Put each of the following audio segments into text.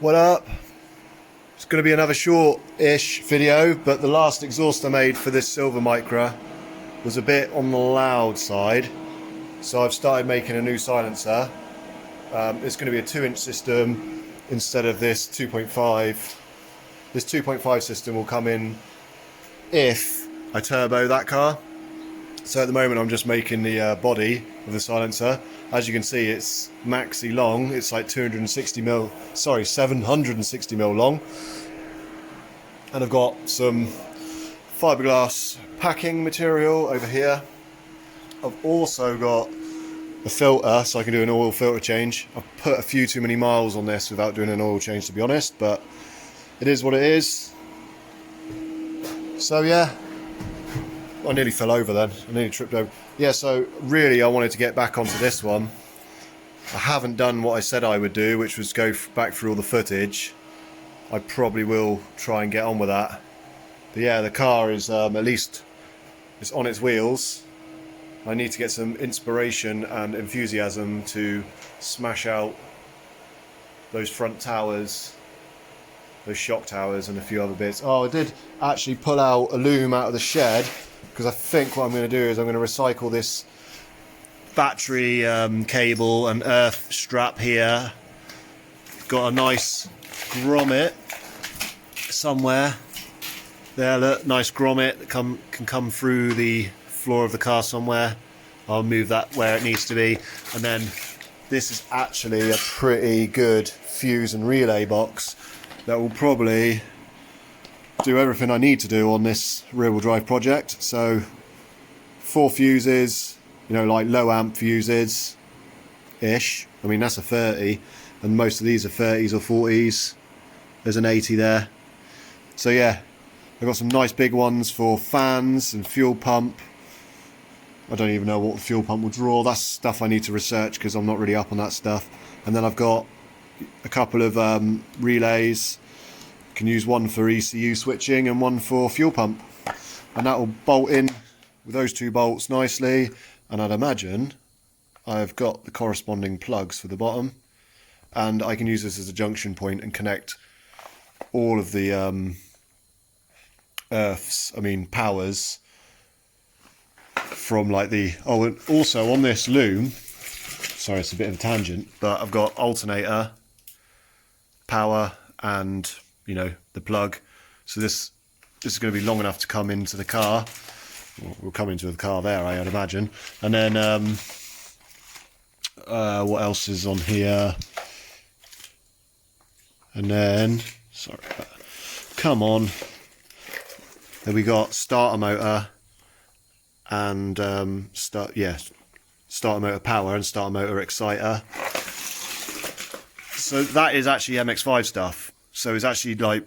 What up? It's going to be another short-ish video, but the last exhaust I made for this Silver Micra was a bit on the loud side, so I've started making a new silencer. It's going to be a 2-inch system instead of this 2.5. This 2.5 system will come in if I turbo that car. So at the moment I'm just making the body of the silencer. As you can see, it's maxi long. It's like 760 mil long. And I've got some fiberglass packing material over here. I've also got a filter, so I can do an oil filter change. I've put a few too many miles on this without doing an oil change, to be honest, but it is what it is. So yeah, I nearly fell over then. I nearly tripped over. Yeah, so really I wanted to get back onto this one. I haven't done what I said I would do, which was go back through all the footage. I probably will try and get on with that. But yeah, the car is at least it's on its wheels. I need to get some inspiration and enthusiasm to smash out those front towers, those shock towers and a few other bits. Oh, I did actually pull out a loom out of the shed, because I think what I'm going to do is I'm going to recycle this battery cable and earth strap here. Got a nice grommet somewhere there, look, nice grommet that can come through the floor of the car somewhere. I'll move that where it needs to be. And then this is actually a pretty good fuse and relay box that will probably do everything I need to do on this rear-wheel drive project. So 4 fuses, you know, like low amp fuses ish. I mean, that's a 30, and most of these are 30s or 40s. There's an 80 there. So yeah, I've got some nice big ones for fans and fuel pump. I don't even know what the fuel pump will draw. That's stuff I need to research because I'm not really up on that stuff. And then I've got a couple of relays. Can use one for ECU switching and one for fuel pump, and that will bolt in with those 2 bolts nicely. And I'd imagine I've got the corresponding plugs for the bottom, and I can use this as a junction point and connect all of the powers from like the, oh, and also on this loom, sorry it's a bit of a tangent, but I've got alternator, power, and you know, the plug. So this is going to be long enough to come into the car. We'll come into the car there, I'd imagine. And then what else is on here? And then, sorry, come on. Then we got starter motor and starter motor power and starter motor exciter. So that is actually MX5 stuff. So it's actually like,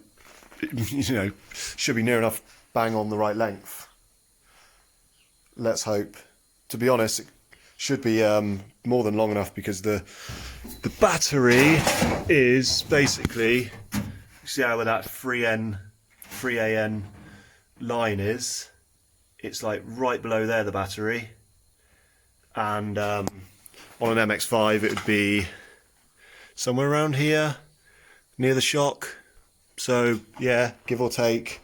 you know, should be near enough bang on the right length. Let's hope. To be honest, it should be more than long enough, because the battery is basically, you see how where that 3AN line is, it's like right below there, the battery. And on an MX5 it would be somewhere around here, near the shock. So yeah, give or take.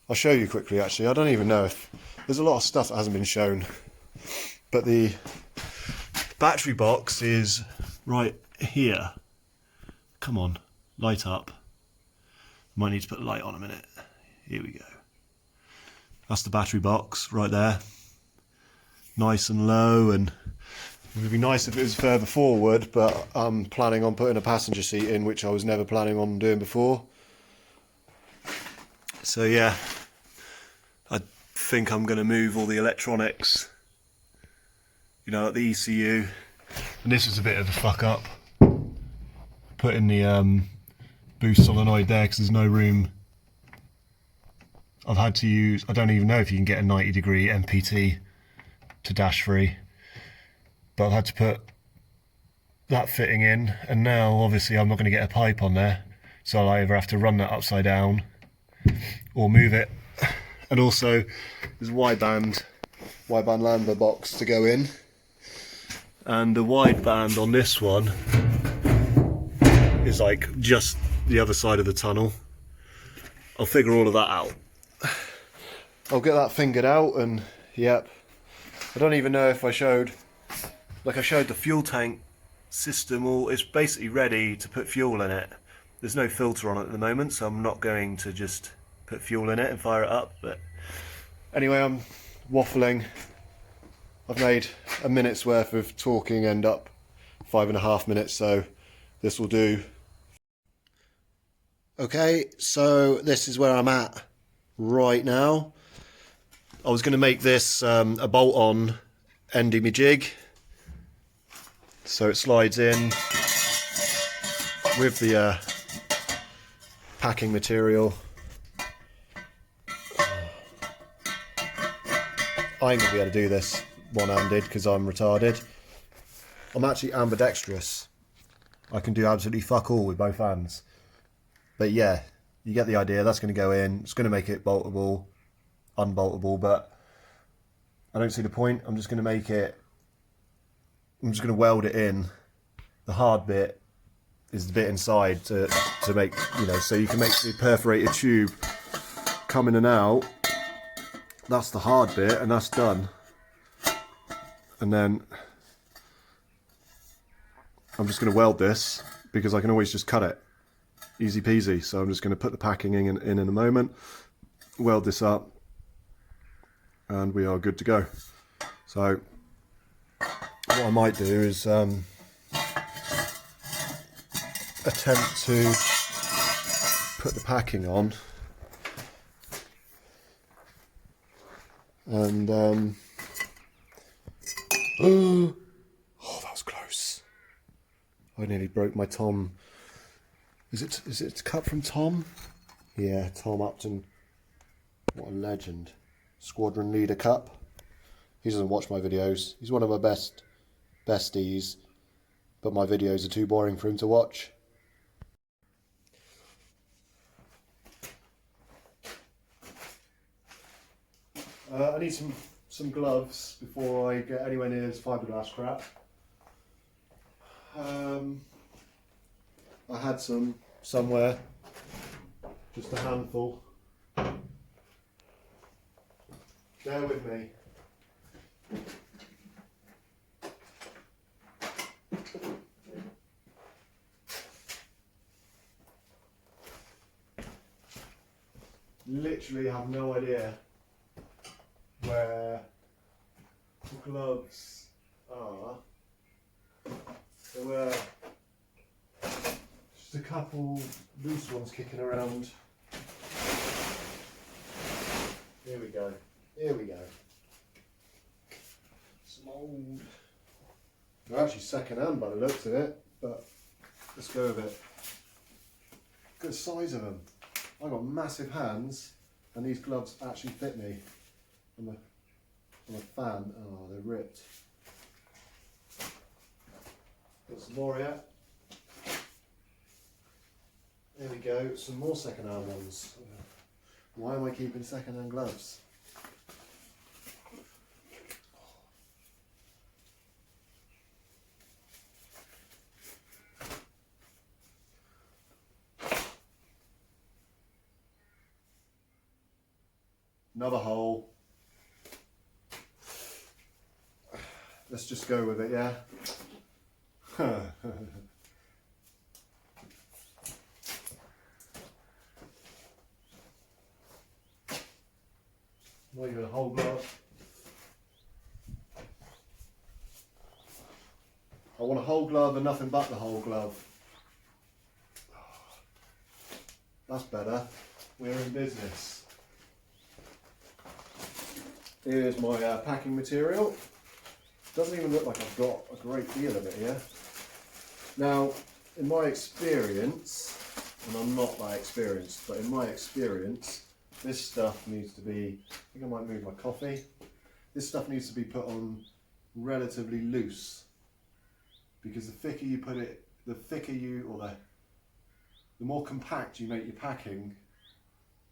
I'll show you quickly actually. I don't even know if there's a lot of stuff that hasn't been shown, but the battery box is right here. Come on, light up. Might need to put the light on a minute. Here we go. That's the battery box right there. Nice and low, and it would be nice if it was further forward, but I'm planning on putting a passenger seat in, which I was never planning on doing before. So yeah, I think I'm going to move all the electronics, you know, like the ECU. And this is a bit of a fuck up, putting the boost solenoid there because there's no room. I've had to use, I don't even know if you can get a 90-degree MPT to dash free, but I've had to put that fitting in, and now obviously I'm not going to get a pipe on there, so I'll either have to run that upside down or move it. And also there's a wideband Lambda box to go in, and the wideband on this one is like just the other side of the tunnel. I'll figure all of that out. I'll get that fingered out, and yep. I don't even know if I showed, like I showed the fuel tank system, all it's basically ready to put fuel in it. There's no filter on it at the moment, so I'm not going to just put fuel in it and fire it up. But anyway, I'm waffling. I've made a minute's worth of talking, end up 5.5 minutes, so this will do. Okay, so this is where I'm at right now. I was going to make this a bolt-on ending my jig, so it slides in with the packing material. I ain't going to be able to do this one-handed because I'm retarded. I'm actually ambidextrous. I can do absolutely fuck all with both hands. But yeah, you get the idea. That's going to go in. It's going to make it boltable, unboltable, but I don't see the point. I'm just going to weld it in. The hard bit is the bit inside to make, you know, so you can make the perforated tube come in and out. That's the hard bit, and that's done. And then I'm just going to weld this because I can always just cut it. Easy peasy. So I'm just going to put the packing in a moment, weld this up, and we are good to go. So what I might do is attempt to put the packing on, and oh, that was close. I nearly broke my Tom. Is it cut from Tom? Yeah, Tom Upton. What a legend. Squadron Leader Cup. He doesn't watch my videos. He's one of my besties, but my videos are too boring for him to watch. I need some gloves before I get anywhere near this fiberglass crap. I had some somewhere, just a handful. Bear with me. Literally have no idea where the gloves are. There were just a couple loose ones kicking around. Here we go. Here we go. Some old. They're actually second hand by the looks of it, but let's go with it. Look at the size of them. I've got massive hands, and these gloves actually fit me. I'm a fan. Oh, they're ripped. Got some more here. There we go. Some more second-hand ones. Why am I keeping second-hand gloves? Another hole. Let's just go with it, yeah? Not even a whole glove. I want a whole glove and nothing but the whole glove. That's better. We're in business. Here's my packing material. Doesn't even look like I've got a great deal of it here. Now, in my experience, and I'm not that experienced, but in my experience, this stuff needs to be, I think I might move my coffee. This stuff needs to be put on relatively loose, because the thicker you put it, the more compact you make your packing,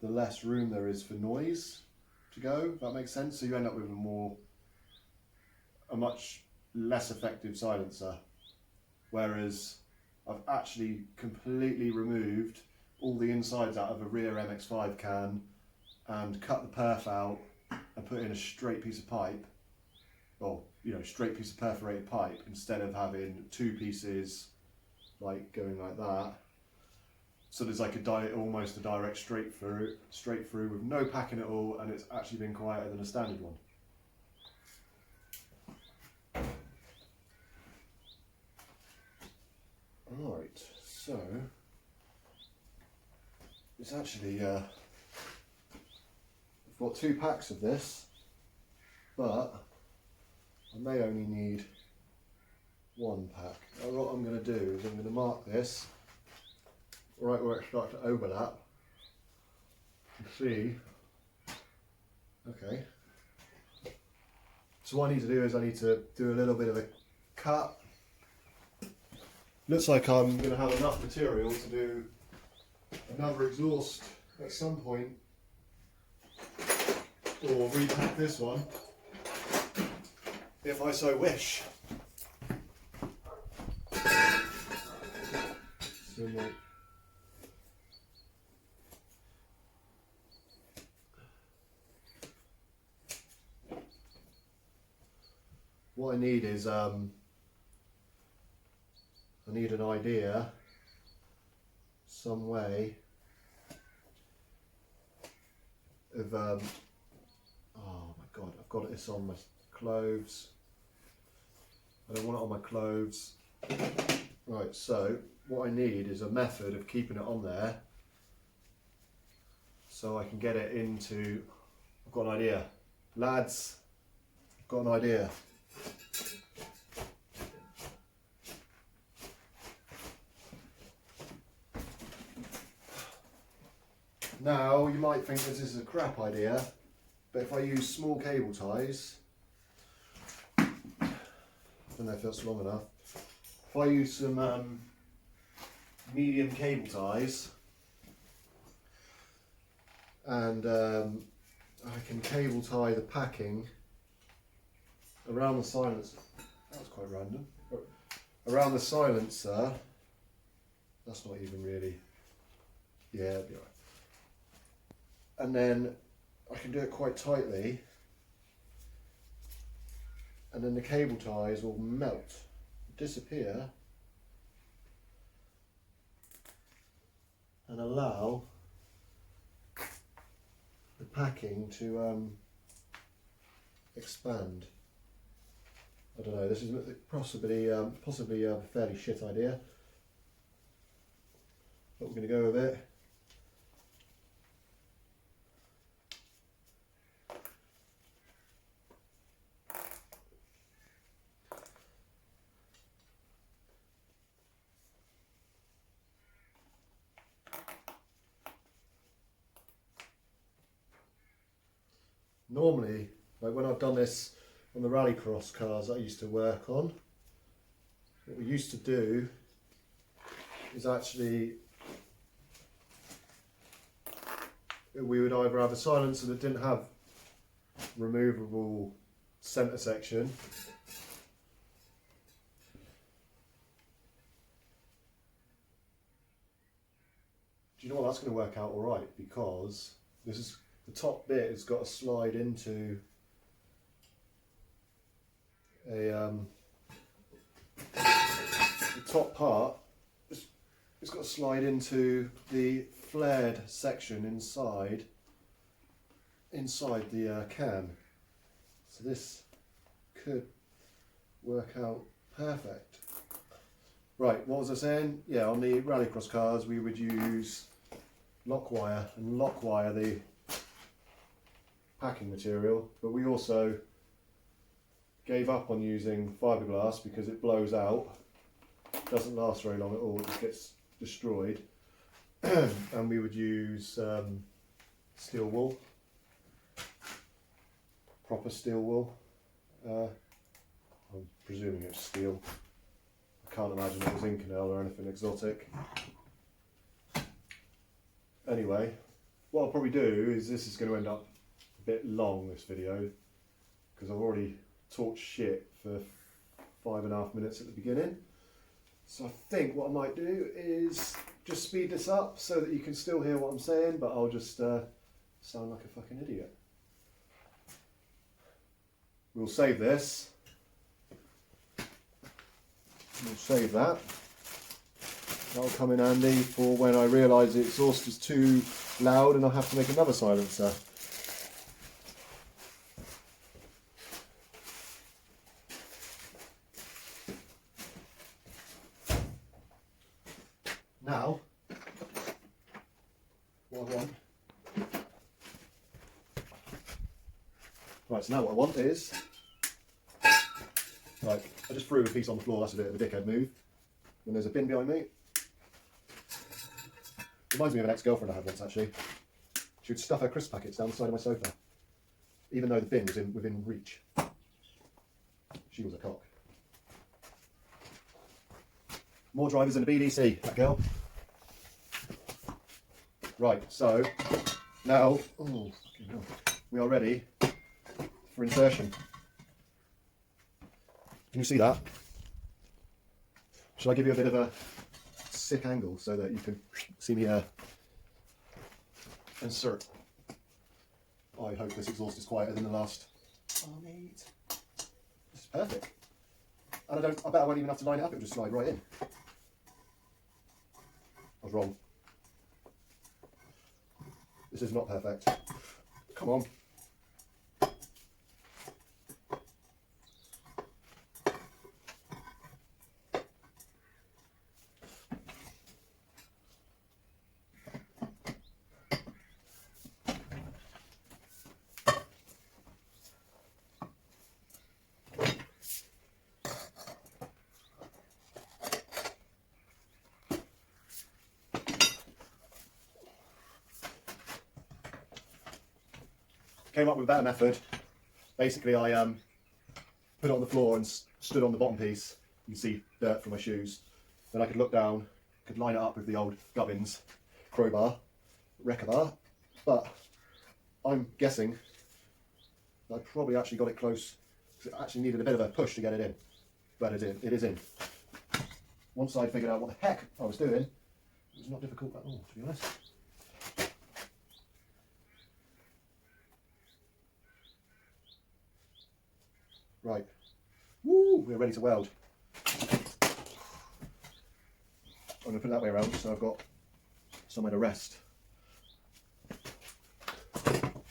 the less room there is for noise to go. If that makes sense. So you end up with a much less effective silencer. Whereas I've actually completely removed all the insides out of a rear MX-5 can and cut the perf out and put in a straight piece of pipe, or straight piece of perforated pipe, instead of having two pieces like going like that. So there's like almost a direct straight through with no packing at all, and it's actually been quieter than a standard one. Alright, so it's actually I've got 2 packs of this, but I may only need 1 pack. Now what I'm going to do is I'm going to mark this right where it starts to overlap and see. Okay, so what I need to do is I need to do a little bit of a cut. Looks like I'm going to have enough material to do another exhaust at some point, or repack this one if I so wish. So what I need is I need an idea, some way of oh my god, I've got this on my clothes. I don't want it on my clothes. Right, so what I need is a method of keeping it on there so I can get it into. I've got an idea, lads. I've got an idea. Now, you might think this is a crap idea, but if I use small cable ties, I don't know if that's long enough, if I use some medium cable ties, and I can cable tie the packing around the silencer. That was quite random. Around the silencer, that's not even really, yeah, it'll be alright. And then I can do it quite tightly, and then the cable ties will melt, disappear, and allow the packing to expand. I don't know, this is possibly a fairly shit idea, but we're going to go with it. Normally, like when I've done this on the rallycross cars that I used to work on, what we used to do is actually we would either have a silencer that didn't have removable centre section, do you know what, that's going to work out alright, because this is the top bit has got to slide into a the top part. It's got to slide into the flared section inside the can. So this could work out perfect. Right, what was I saying? Yeah, on the rallycross cars we would use lock wire and lock wire the packing material, but we also gave up on using fiberglass because it blows out, doesn't last very long at all, it just gets destroyed. And we would use steel wool, proper steel wool. I'm presuming it's steel. I can't imagine it was Inconel or anything exotic. Anyway, what I'll probably do is, this is going to end up a bit long, this video, because I've already talked shit for 5.5 minutes at the beginning. So I think what I might do is just speed this up so that you can still hear what I'm saying, but I'll just sound like a fucking idiot. We'll save this. We'll save that. That'll come in handy for when I realise the exhaust is too loud and I'll have to make another silencer. Now, what I want. Right, so now what I want is, right, I just threw a piece on the floor, that's a bit of a dickhead move. And there's a bin behind me. Reminds me of an ex-girlfriend I had once actually. She would stuff her crisp packets down the side of my sofa, even though the bin was within reach. She was a cock. More drivers in the BDC, that girl. Right, so now we are ready for insertion. Can you see that? Shall I give you a bit of a sick angle so that you can see me insert? I hope this exhaust is quieter than the last. Oh, mate. This is perfect. And I bet I won't even have to line it up, it'll just slide right in. I was wrong. This is not perfect. Come on. Came up with a better method. Basically, I put it on the floor and stood on the bottom piece. You can see dirt from my shoes. Then I could look down, could line it up with the old Gubbins crowbar, wrecker bar. But I'm guessing I probably actually got it close. It actually needed a bit of a push to get it in. But it is in. Once I figured out what the heck I was doing, it was not difficult at all, to be honest. Right, woo, we're ready to weld. I'm going to put it that way around so I've got somewhere to rest.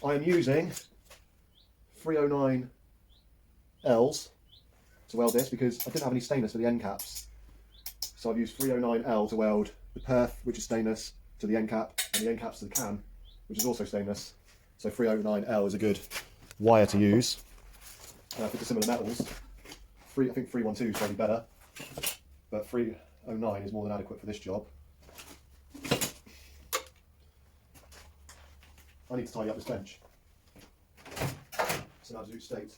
I am using 309 Ls to weld this because I didn't have any stainless for the end caps. So I've used 309L to weld the perf, which is stainless, to the end cap, and the end caps to the can, which is also stainless. So 309L is a good wire to use. For the similar metals, I think 312 is probably better, but 309 is more than adequate for this job. I need to tidy up this bench. It's an absolute state.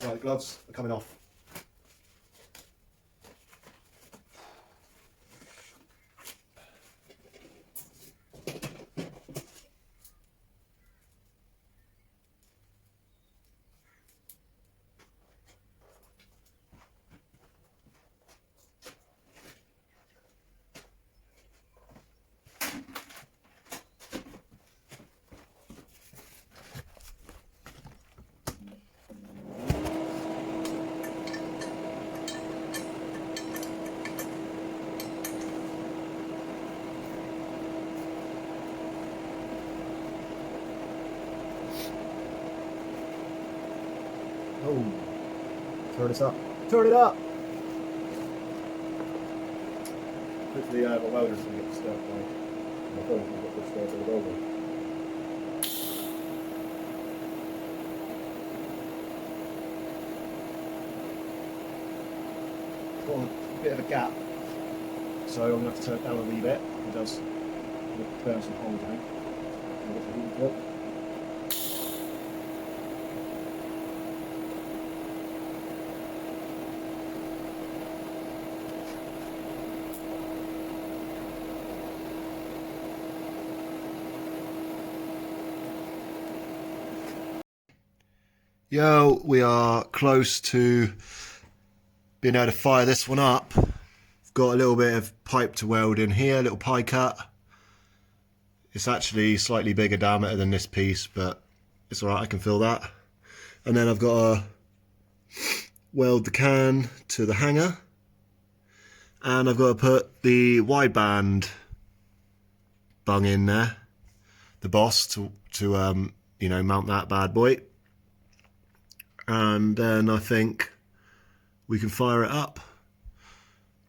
Right, the gloves are coming off. Oh, turn this up. Turn it up! Hopefully my welder's going to get disturbed by my phone can get disturbed by the welder. Got a bit of a gap, so I'm going to have to turn it down a wee bit. It does burn some holes, I think. Yo, we are close to being able to fire this one up. got a little bit of pipe to weld in here, a little pie cut. It's actually slightly bigger diameter than this piece, but it's alright, I can fill that. And then I've got to weld the can to the hanger. And I've got to put the wideband bung in there, the boss, to you know, mount that bad boy. And then I think we can fire it up.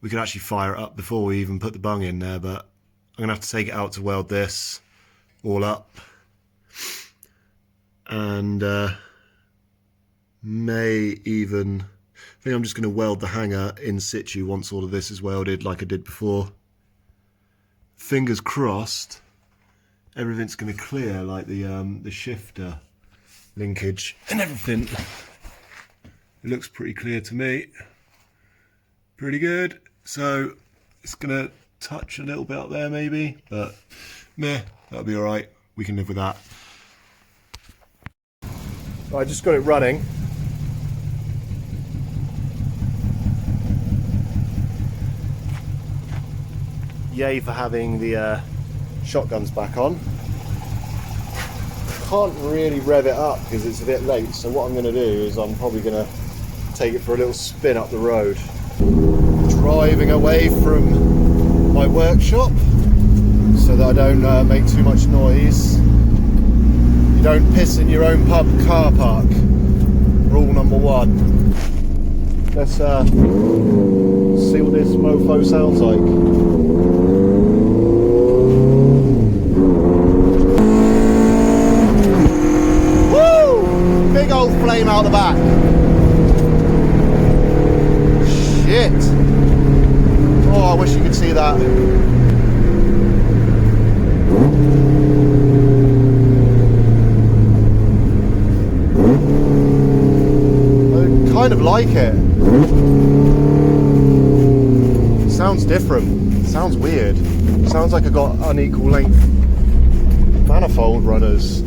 We could actually fire it up before we even put the bung in there, but I'm gonna have to take it out to weld this all up. And may even, I think I'm just gonna weld the hanger in situ once all of this is welded like I did before. Fingers crossed, everything's gonna clear, like the shifter linkage and everything. It looks pretty clear to me. Pretty good. So it's gonna touch a little bit up there maybe, but meh, that'll be alright. We can live with that. I just got it running. Yay for having the shotguns back on. Can't really rev it up because it's a bit late, so what I'm going to do is I'm probably going to take it for a little spin up the road. Driving away from my workshop so that I don't make too much noise. You don't piss in your own pub car park. Rule number 1. Let's see what this mofo sounds like. Big old flame out the back. Shit. Oh, I wish you could see that. I kind of like it. Sounds different. Sounds weird. Sounds like I got unequal length manifold runners.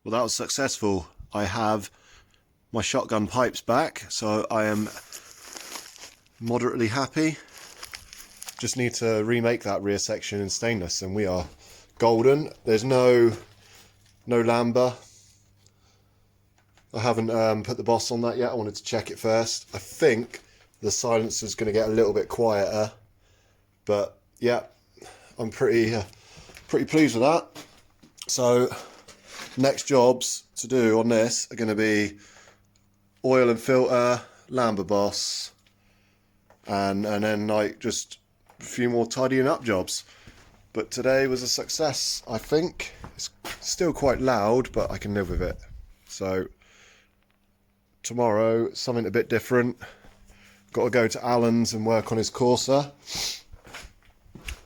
Well, that was successful. I have my shotgun pipes back, so I am moderately happy. Just need to remake that rear section in stainless and we are golden. There's no lamber. I haven't put the boss on that yet. I wanted to check it first. I think the silencer's going to get a little bit quieter, but yeah, I'm pretty pleased with that. So next jobs to do on this are going to be oil and filter, lamber boss, and then like just a few more tidying up jobs. But today was a success, I think. It's still quite loud, but I can live with it. So tomorrow, something a bit different. Got to go to Alan's and work on his Corsa.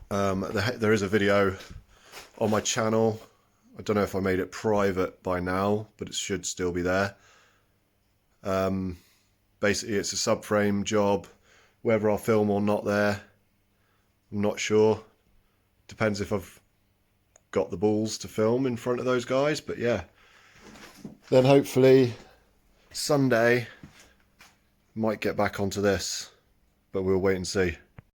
There is a video on my channel. I don't know if I made it private by now, but it should still be there. Basically, it's a subframe job. Whether I'll film or not there, I'm not sure. Depends if I've got the balls to film in front of those guys, but yeah. Then hopefully Sunday might get back onto this, but we'll wait and see.